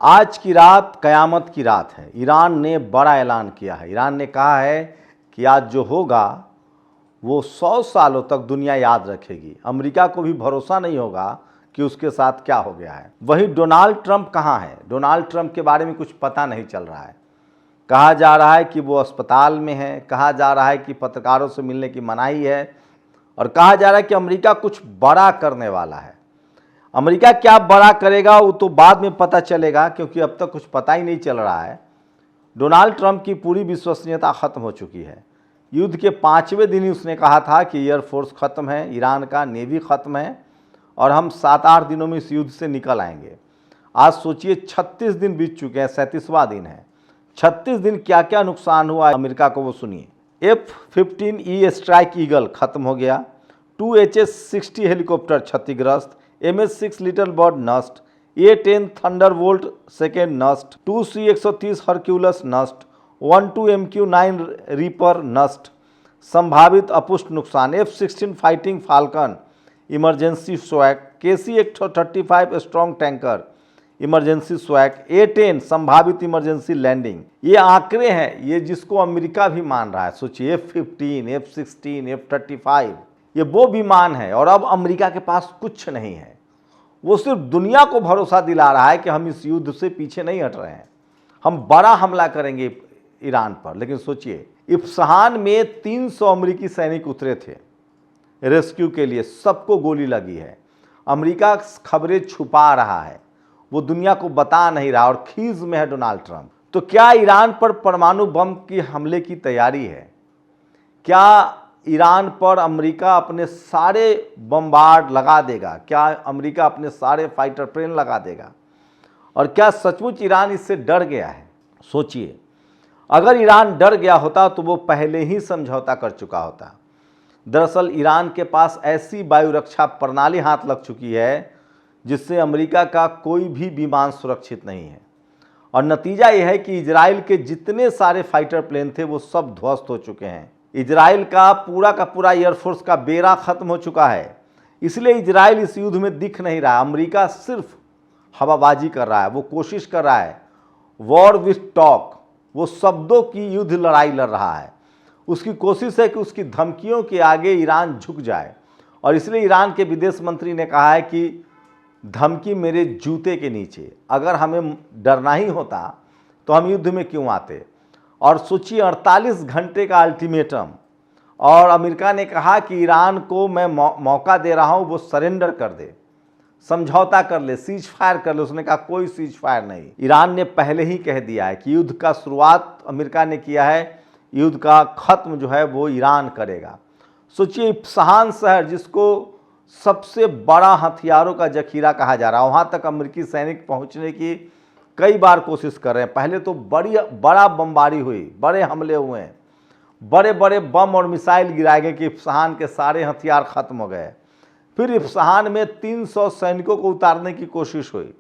आज की रात कयामत की रात है। ईरान ने बड़ा ऐलान किया है। ईरान ने कहा है कि आज जो होगा वो 100 सालों तक दुनिया याद रखेगी। अमेरिका को भी भरोसा नहीं होगा कि उसके साथ क्या हो गया है। वहीं डोनाल्ड ट्रंप कहाँ है? डोनाल्ड ट्रंप के बारे में कुछ पता नहीं चल रहा है। कहा जा रहा है कि वो अस्पताल में है, कहा जा रहा है कि पत्रकारों से मिलने की मनाही है और कहा जा रहा है कि अमेरिका कुछ बड़ा करने वाला है। अमेरिका क्या बड़ा करेगा वो तो बाद में पता चलेगा, क्योंकि अब तक कुछ पता ही नहीं चल रहा है। डोनाल्ड ट्रंप की पूरी विश्वसनीयता खत्म हो चुकी है। युद्ध के 5वें दिन ही उसने कहा था कि एयरफोर्स खत्म है, ईरान का नेवी खत्म है और हम 7-8 दिनों में इस युद्ध से निकल आएंगे। आज सोचिए 36 दिन बीत चुके हैं, 37वां दिन है। 36 दिन क्या क्या नुकसान हुआ अमेरिका को वो सुनिए। F-15E स्ट्राइक ईगल खत्म हो गया, 2 HS-60 हेलीकॉप्टर क्षतिग्रस्त, MS-6 लिटिल बर्ड नष्ट, A-10 थंडरबोल्ट सेकेंड नष्ट, 2 C-130 हरक्यूलस नष्ट, 12 MQ-9 रीपर नष्ट। संभावित अपुष्ट नुकसान F-16 fighting falcon emergency squawk, KC-135 Stratotanker emergency squawk, A-10 संभावित इमरजेंसी लैंडिंग। ये आंकड़े हैं, ये जिसको अमेरिका भी मान रहा है। सोचिए F-15, F-16, F-35 ये वो विमान है और अब अमेरिका के पास कुछ नहीं है। वो सिर्फ दुनिया को भरोसा दिला रहा है कि हम इस युद्ध से पीछे नहीं हट रहे हैं, हम बड़ा हमला करेंगे ईरान पर। लेकिन सोचिए इस्फहान में 300 अमेरिकी सैनिक उतरे थे रेस्क्यू के लिए, सबको गोली लगी है। अमेरिका खबरें छुपा रहा है, वो दुनिया को बता नहीं रहा और खीज में है डोनाल्ड ट्रंप। तो क्या ईरान पर परमाणु बम की हमले की तैयारी है? क्या ईरान पर अमेरिका अपने सारे बमबार्ड लगा देगा? क्या अमेरिका अपने सारे फाइटर प्लेन लगा देगा? और क्या सचमुच ईरान इससे डर गया है? सोचिए, अगर ईरान डर गया होता तो वो पहले ही समझौता कर चुका होता। दरअसल ईरान के पास ऐसी वायु रक्षा प्रणाली हाथ लग चुकी है जिससे अमेरिका का कोई भी विमान सुरक्षित नहीं है। और नतीजा यह है कि इजराइल के जितने सारे फाइटर प्लेन थे वो सब ध्वस्त हो चुके हैं। इजराइल का पूरा एयरफोर्स का बेड़ा खत्म हो चुका है। इसलिए इजराइल इस युद्ध में दिख नहीं रहा। अमेरिका सिर्फ हवाबाजी कर रहा है, वो कोशिश कर रहा है वॉर विथ टॉक, वो शब्दों की युद्ध लड़ाई लड़ रहा है। उसकी कोशिश है कि उसकी धमकियों के आगे ईरान झुक जाए। और इसलिए ईरान के विदेश मंत्री ने कहा है कि धमकी मेरे जूते के नीचे, अगर हमें डरना ही होता तो हम युद्ध में क्यों आते। और सोचिए 48 घंटे का अल्टीमेटम, और अमेरिका ने कहा कि ईरान को मैं मौका दे रहा हूं, वो सरेंडर कर दे, समझौता कर ले, सीज फायर कर ले। उसने कहा कोई सीज फायर नहीं। ईरान ने पहले ही कह दिया है कि युद्ध का शुरुआत अमेरिका ने किया है, युद्ध का खत्म जो है वो ईरान करेगा। सोचिए इस्फहान शहर जिसको सबसे बड़ा हथियारों का जखीरा कहा जा रहा है, वहाँ तक अमेरिकी सैनिक पहुँचने की कई बार कोशिश कर रहे हैं। पहले तो बड़ा बमबारी हुई, बड़े हमले हुए, बड़े बड़े बम और मिसाइल गिराए गए कि इस्फहान के सारे हथियार खत्म हो गए। फिर इस्फहान में 300 सैनिकों को उतारने की कोशिश हुई।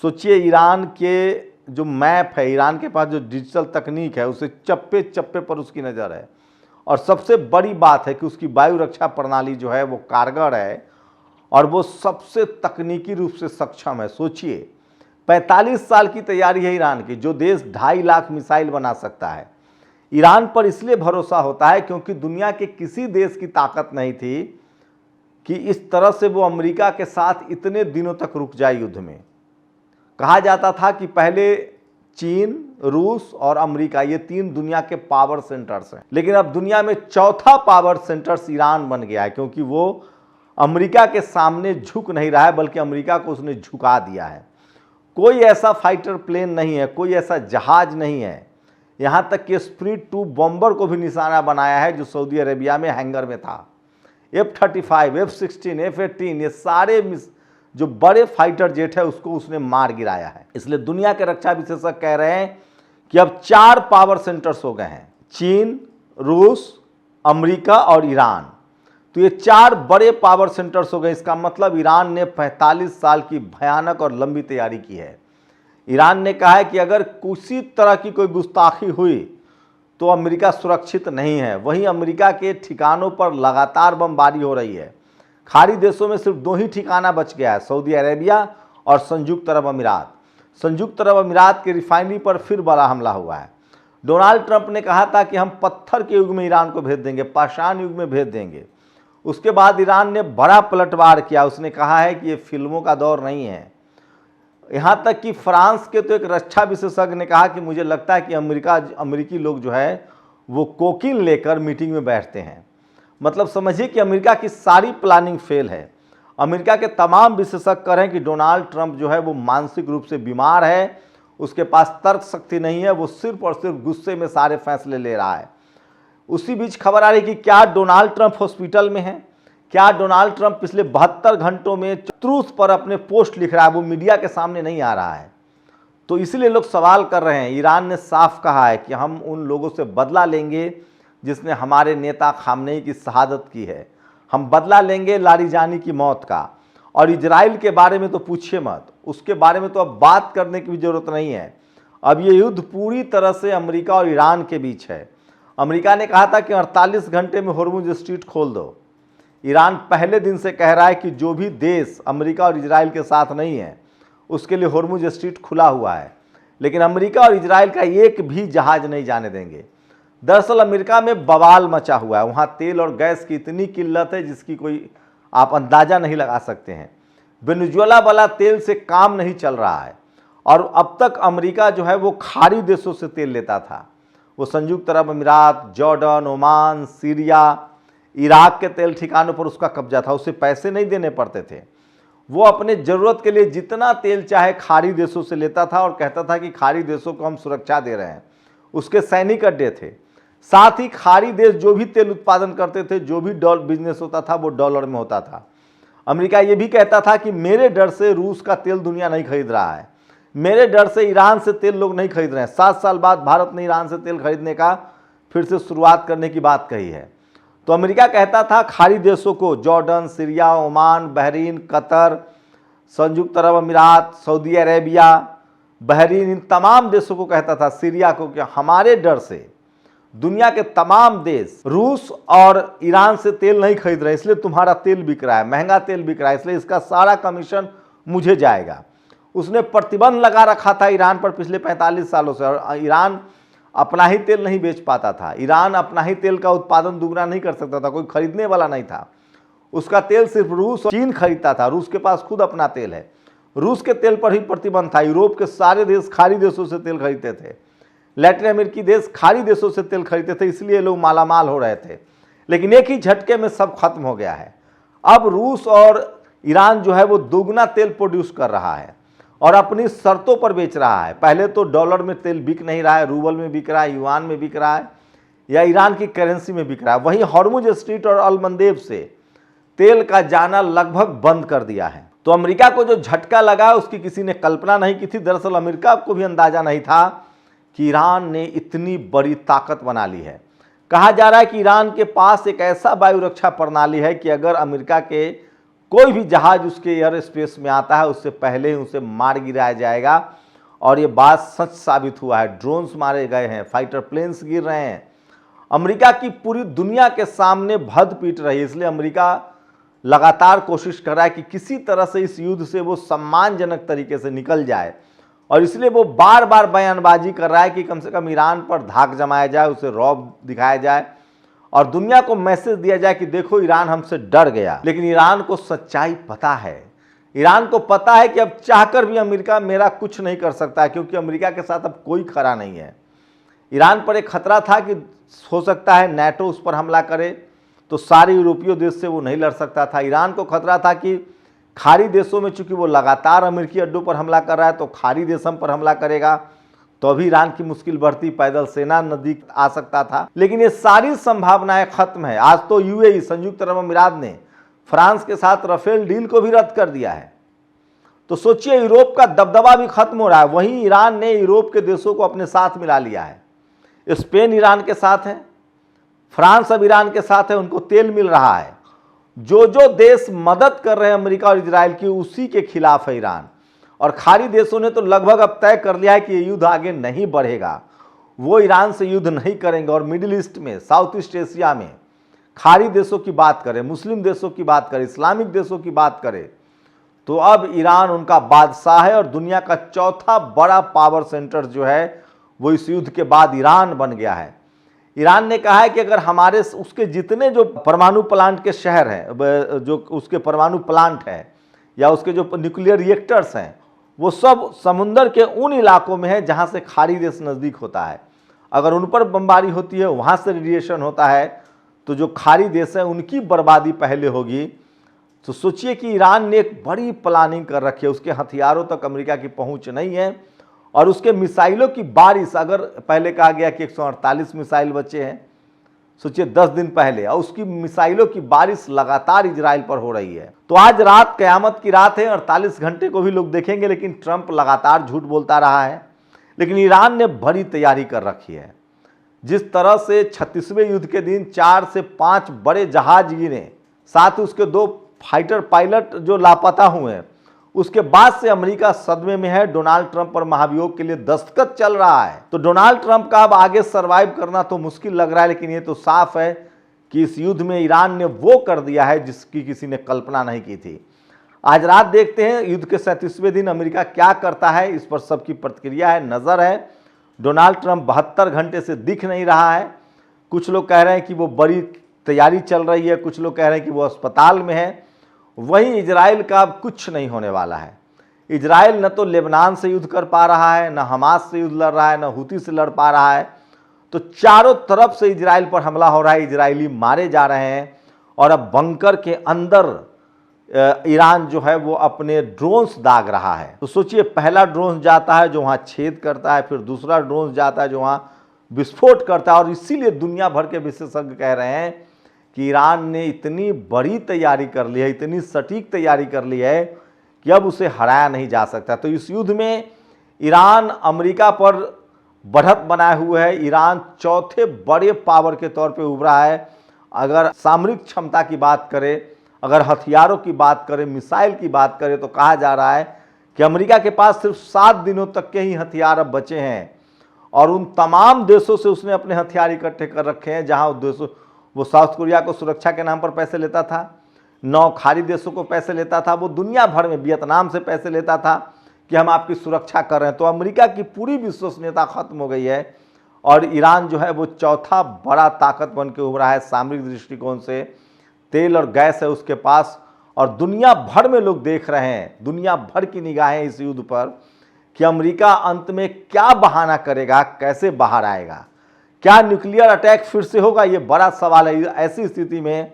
सोचिए ईरान के जो मैप है, ईरान के पास जो डिजिटल तकनीक है, उसे चप्पे चप्पे पर उसकी नज़र है। और सबसे बड़ी बात है कि उसकी वायु रक्षा प्रणाली जो है वो कारगर है और वो सबसे तकनीकी रूप से सक्षम है। सोचिए 45 साल की तैयारी है ईरान की, जो देश 2.5 लाख मिसाइल बना सकता है। ईरान पर इसलिए भरोसा होता है क्योंकि दुनिया के किसी देश की ताकत नहीं थी कि इस तरह से वो अमेरिका के साथ इतने दिनों तक रुक जाए युद्ध में। कहा जाता था कि पहले चीन, रूस और अमेरिका, ये 3 दुनिया के पावर सेंटर्स हैं, लेकिन अब दुनिया में चौथा पावर सेंटर्स ईरान बन गया है, क्योंकि वो अमेरिका के सामने झुक नहीं रहा है, बल्कि अमेरिका को उसने झुका दिया है। कोई ऐसा फाइटर प्लेन नहीं है, कोई ऐसा जहाज नहीं है, यहाँ तक कि स्प्रिट 2 बॉम्बर को भी निशाना बनाया है जो सऊदी अरेबिया में हैंगर में था। F-35, F-16, F-18 ये सारे जो बड़े फाइटर जेट है उसको उसने मार गिराया है। इसलिए दुनिया के रक्षा विशेषज्ञ कह रहे हैं कि अब 4 पावर सेंटर्स हो गए हैं, चीन, रूस, अमेरिका और ईरान। तो ये 4 बड़े पावर सेंटर्स हो गए। इसका मतलब ईरान ने 45 साल की भयानक और लंबी तैयारी की है। ईरान ने कहा है कि अगर किसी तरह की कोई गुस्ताखी हुई तो अमेरिका सुरक्षित नहीं है। वहीं अमेरिका के ठिकानों पर लगातार बमबारी हो रही है। खाड़ी देशों में सिर्फ 2 ही ठिकाना बच गया है, सऊदी अरेबिया और संयुक्त अरब अमीरात। संयुक्त अरब अमीरात के रिफाइनरी पर फिर बड़ा हमला हुआ है। डोनाल्ड ट्रंप ने कहा था कि हम पत्थर के युग में ईरान को भेज देंगे, पाषाण युग में भेज देंगे। उसके बाद ईरान ने बड़ा पलटवार किया। उसने कहा है कि ये फिल्मों का दौर नहीं है। यहाँ तक कि फ्रांस के तो एक रक्षा विशेषज्ञ ने कहा कि मुझे लगता है कि अमेरिकी लोग जो है वो कोकीन लेकर मीटिंग में बैठते हैं। मतलब समझिए कि अमेरिका की सारी प्लानिंग फेल है। अमेरिका के तमाम विशेषज्ञ कह रहे हैं कि डोनाल्ड ट्रंप जो है वो मानसिक रूप से बीमार है, उसके पास तर्क शक्ति नहीं है, वो सिर्फ और सिर्फ गुस्से में सारे फैसले ले रहा है। उसी बीच खबर आ रही कि क्या डोनाल्ड ट्रंप हॉस्पिटल में है, क्या डोनाल्ड ट्रंप पिछले 72 घंटों में ट्रूथ पर अपने पोस्ट लिख रहा है, वो मीडिया के सामने नहीं आ रहा है। तो इसलिए लोग सवाल कर रहे हैं। ईरान ने साफ कहा है कि हम उन लोगों से बदला लेंगे जिसने हमारे नेता खामनेई की शहादत की है। हम बदला लेंगे लारीजानी की मौत का। और इजराइल के बारे में तो पूछिए मत, उसके बारे में तो अब बात करने की भी जरूरत नहीं है। अब ये युद्ध पूरी तरह से अमेरिका और ईरान के बीच है। अमेरिका ने कहा था कि 48 घंटे में होर्मुज स्ट्रीट खोल दो। ईरान पहले दिन से कह रहा है कि जो भी देश अमेरिका और इजराइल के साथ नहीं है उसके लिए होर्मुज स्ट्रीट खुला हुआ है, लेकिन अमेरिका और इजराइल का एक भी जहाज नहीं जाने देंगे। दरअसल अमेरिका में बवाल मचा हुआ है। वहाँ तेल और गैस की इतनी किल्लत है जिसकी कोई आप अंदाज़ा नहीं लगा सकते हैं। वेनेजुएला वाला तेल से काम नहीं चल रहा है। और अब तक अमेरिका जो है वो खाड़ी देशों से तेल लेता था। वो संयुक्त अरब अमीरात, जॉर्डन, ओमान, सीरिया, इराक के तेल ठिकानों पर उसका कब्जा था। उसे पैसे नहीं देने पड़ते थे। वो अपने ज़रूरत के लिए जितना तेल चाहे खाड़ी देशों से लेता था और कहता था कि खाड़ी देशों को हम सुरक्षा दे रहे हैं। उसके सैनिक अड्डे थे। साथ ही खाड़ी देश जो भी तेल उत्पादन करते थे, जो भी बिजनेस होता था वो डॉलर में होता था। अमेरिका ये भी कहता था कि मेरे डर से रूस का तेल दुनिया नहीं खरीद रहा है, मेरे डर से ईरान से तेल लोग नहीं खरीद रहे हैं। 7 साल बाद भारत ने ईरान से तेल खरीदने का फिर से शुरुआत करने की बात कही है। तो अमेरिका कहता था खाड़ी देशों को, Jordan, Syria, Oman, Bahrain, Qatar, संयुक्त अरब अमीरात, सऊदी अरेबिया, बहरीन, इन तमाम देशों को कहता था, सीरिया को, कि हमारे डर से दुनिया के तमाम देश रूस और ईरान से तेल नहीं खरीद रहे, इसलिए तुम्हारा तेल बिक रहा है, महंगा तेल बिक रहा है, इसलिए इसका सारा कमीशन मुझे जाएगा। उसने प्रतिबंध लगा रखा था ईरान पर पिछले 45 सालों से। और ईरान अपना ही तेल नहीं बेच पाता था। ईरान अपना ही तेल का उत्पादन दुगना नहीं कर सकता था, कोई खरीदने वाला नहीं था। उसका तेल सिर्फ रूस और चीन खरीदता था। रूस के पास खुद अपना तेल है। रूस के तेल पर ही प्रतिबंध था। यूरोप के सारे देश खाड़ी देशों से तेल खरीदते थे। लैटिन अमेरिकी देश खाड़ी देशों से तेल खरीदते थे, इसलिए लोग मालामाल हो रहे थे। लेकिन एक ही झटके में सब खत्म हो गया है। अब रूस और ईरान जो है वो दोगुना तेल प्रोड्यूस कर रहा है और अपनी शर्तों पर बेच रहा है। पहले तो डॉलर में तेल बिक नहीं रहा है, रूबल में बिक रहा है, युआन में बिक रहा है, या ईरान की करेंसी में बिक रहा है। वहीं हॉर्मुज स्ट्रीट और अलमंदेब से तेल का जाना लगभग बंद कर दिया है। तो अमेरिका को जो झटका लगा उसकी किसी ने कल्पना नहीं की थी। दरअसल अमेरिका को भी अंदाजा नहीं था कि ईरान ने इतनी बड़ी ताकत बना ली है। कहा जा रहा है कि ईरान के पास एक ऐसा वायु रक्षा प्रणाली है कि अगर अमेरिका के कोई भी जहाज उसके एयर स्पेस में आता है उससे पहले ही उसे मार गिराया जाएगा। और ये बात सच साबित हुआ है। ड्रोन्स मारे गए हैं, फाइटर प्लेन्स गिर रहे हैं। अमेरिका की पूरी दुनिया के सामने भद पीट रही है। इसलिए अमेरिका लगातार कोशिश कर रहा है कि किसी तरह से इस युद्ध से वो सम्मानजनक तरीके से निकल जाए। और इसलिए वो बार बार बयानबाजी कर रहा है कि कम से कम ईरान पर धाक जमाया जाए, उसे रौब दिखाया जाए और दुनिया को मैसेज दिया जाए कि देखो ईरान हमसे डर गया। लेकिन ईरान को सच्चाई पता है। ईरान को पता है कि अब चाहकर भी अमेरिका मेरा कुछ नहीं कर सकता है, क्योंकि अमेरिका के साथ अब कोई खड़ा नहीं है। ईरान पर एक खतरा था कि हो सकता है नाटो उस पर हमला करे, तो सारे यूरोपीय देश से वो नहीं लड़ सकता था। ईरान को खतरा था कि खाड़ी देशों में चूंकि वो लगातार अमेरिकी अड्डों पर हमला कर रहा है, तो खाड़ी देशों पर हमला करेगा तो अभी ईरान की मुश्किल बढ़ती, पैदल सेना नजदीक आ सकता था। लेकिन ये सारी संभावनाएं खत्म है। आज तो यूएई, संयुक्त अरब अमीरात ने फ्रांस के साथ राफेल डील को भी रद्द कर दिया है। तो सोचिए यूरोप का दबदबा भी खत्म हो रहा है। वहीं ईरान ने यूरोप के देशों को अपने साथ मिला लिया है। स्पेन ईरान के साथ है, फ्रांस अब ईरान के साथ है, उनको तेल मिल रहा है। जो जो देश मदद कर रहे हैं अमेरिका और इजराइल की, उसी के खिलाफ है ईरान। और खाड़ी देशों ने तो लगभग अब तय कर लिया है कि ये युद्ध आगे नहीं बढ़ेगा। वो ईरान से युद्ध नहीं करेंगे। और मिडिल ईस्ट में, साउथ ईस्ट एशिया में खाड़ी देशों की बात करें, मुस्लिम देशों की बात करें, इस्लामिक देशों की बात करें, तो अब ईरान उनका बादशाह है और दुनिया का चौथा बड़ा पावर सेंटर जो है वो इस युद्ध के बाद ईरान बन गया है। ईरान ने कहा है कि अगर हमारे उसके जितने जो परमाणु प्लांट के शहर हैं, जो उसके परमाणु प्लांट है या उसके जो न्यूक्लियर रिएक्टर्स हैं, वो सब समुंदर के उन इलाकों में है जहां से खाड़ी देश नज़दीक होता है। अगर उन पर बमबारी होती है, वहां से रेडिएशन होता है, तो जो खाड़ी देश है उनकी बर्बादी पहले होगी। तो सोचिए कि ईरान ने एक बड़ी प्लानिंग कर रखी है, उसके हथियारों तक अमेरिका की पहुंच नहीं है और उसके मिसाइलों की बारिश, अगर पहले कहा गया कि 148 मिसाइल बचे हैं, सोचिए 10 दिन पहले, और उसकी मिसाइलों की बारिश लगातार इजराइल पर हो रही है। तो आज रात कयामत की रात है, 48 घंटे को भी लोग देखेंगे, लेकिन ट्रंप लगातार झूठ बोलता रहा है। लेकिन ईरान ने बड़ी तैयारी कर रखी है। जिस तरह से 36वें युद्ध के दिन 4 से 5 बड़े जहाज गिरे, साथ ही उसके 2 फाइटर पायलट जो लापता हुए हैं, उसके बाद से अमेरिका सदमे में है। डोनाल्ड ट्रंप पर महाभियोग के लिए दस्तखत चल रहा है। तो डोनाल्ड ट्रंप का अब आगे सरवाइव करना तो मुश्किल लग रहा है, लेकिन ये तो साफ है कि इस युद्ध में ईरान ने वो कर दिया है जिसकी किसी ने कल्पना नहीं की थी। आज रात देखते हैं युद्ध के 37वें दिन अमेरिका क्या करता है, इस पर सबकी प्रतिक्रिया है, नजर है। डोनाल्ड ट्रंप 72 घंटे से दिख नहीं रहा है। कुछ लोग कह रहे हैं कि वो बड़ी तैयारी चल रही है, कुछ लोग कह रहे हैं कि वो अस्पताल में है। वहीं इजराइल का कुछ नहीं होने वाला है। इजराइल न तो लेबनान से युद्ध कर पा रहा है, न हमास से युद्ध लड़ रहा है, न हुती से लड़ पा रहा है। तो चारों तरफ से इजराइल पर हमला हो रहा है, इजरायली मारे जा रहे हैं और अब बंकर के अंदर ईरान जो है वो अपने ड्रोन्स दाग रहा है। तो सोचिए, पहला ड्रोन जाता है जो वहाँ छेद करता है, फिर दूसरा ड्रोन जाता है जो वहाँ विस्फोट करता है। और इसीलिए दुनिया भर के विशेषज्ञ कह रहे हैं कि ईरान ने इतनी बड़ी तैयारी कर ली है, इतनी सटीक तैयारी कर ली है कि अब उसे हराया नहीं जा सकता। तो इस युद्ध में ईरान अमेरिका पर बढ़त बनाए हुए है। ईरान चौथे बड़े पावर के तौर पे उभरा है। अगर सामरिक क्षमता की बात करें, अगर हथियारों की बात करें, मिसाइल की बात करें, तो कहा जा रहा है कि अमेरिका के पास सिर्फ 7 दिनों तक के ही हथियार अब बचे हैं और उन तमाम देशों से उसने अपने हथियार इकट्ठे कर रखे हैं जहां देशों वो साउथ कोरिया को सुरक्षा के नाम पर पैसे लेता था, 9 खाड़ी देशों को पैसे लेता था, वो दुनिया भर में वियतनाम से पैसे लेता था कि हम आपकी सुरक्षा कर रहे हैं। तो अमेरिका की पूरी विश्वसनीयता खत्म हो गई है और ईरान जो है वो चौथा बड़ा ताकत बन के उभरा है सामरिक दृष्टिकोण से। तेल और गैस है उसके पास और दुनिया भर में लोग देख रहे हैं, दुनिया भर की निगाहें इस युद्ध पर कि अमेरिका अंत में क्या बहाना करेगा, कैसे बाहर आएगा, क्या न्यूक्लियर अटैक फिर से होगा, ये बड़ा सवाल है। ऐसी स्थिति में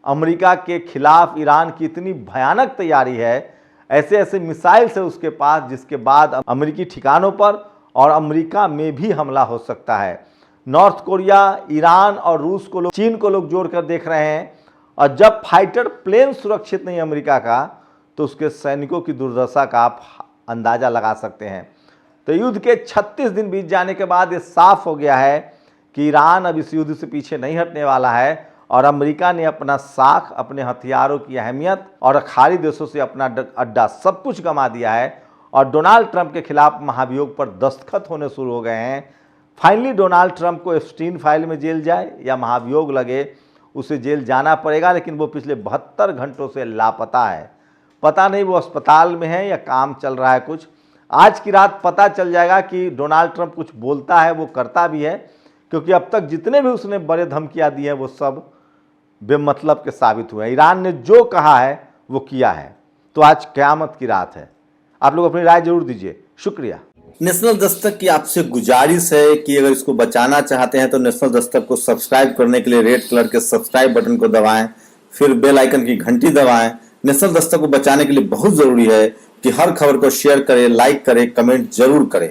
अमेरिका के खिलाफ ईरान की इतनी भयानक तैयारी है, ऐसे ऐसे मिसाइल है उसके पास जिसके बाद अमेरिकी ठिकानों पर और अमेरिका में भी हमला हो सकता है। नॉर्थ कोरिया, ईरान और रूस को लोग, चीन को लोग जोड़कर देख रहे हैं और जब फाइटर प्लेन सुरक्षित नहीं अमेरिका का, तो उसके सैनिकों की दुर्दशा का आप अंदाजा लगा सकते हैं। तो युद्ध के 36 दिन बीत जाने के बाद ये साफ हो गया है कि ईरान अब इस युद्ध से पीछे नहीं हटने वाला है और अमेरिका ने अपना साख, अपने हथियारों की अहमियत और खाड़ी देशों से अपना अड्डा सब कुछ गंवा दिया है और डोनाल्ड ट्रंप के खिलाफ महाभियोग पर दस्तखत होने शुरू हो गए हैं। फाइनली डोनाल्ड ट्रंप को एप्स्टीन फाइल में जेल जाए या महाभियोग लगे, उसे जेल जाना पड़ेगा, लेकिन वो पिछले 72 घंटों से लापता है। पता नहीं वो अस्पताल में है या काम चल रहा है कुछ। आज की रात पता चल जाएगा कि डोनाल्ड ट्रंप कुछ बोलता है, वो करता भी है, क्योंकि अब तक जितने भी उसने बड़े धमकियां दी हैं वो सब बेमतलब के साबित हुए हैं। ईरान ने जो कहा है वो किया है। तो आज क़यामत की रात है। आप लोग अपनी राय जरूर दीजिए। शुक्रिया। नेशनल दस्तक की आपसे गुजारिश है कि अगर इसको बचाना चाहते हैं तो नेशनल दस्तक को सब्सक्राइब करने के लिए रेड कलर के सब्सक्राइब बटन को दबाएं, फिर बेल आइकन की घंटी दबाएं। नेशनल दस्तक को बचाने के लिए बहुत जरूरी है कि हर खबर को शेयर करें, लाइक करें, कमेंट जरूर करें।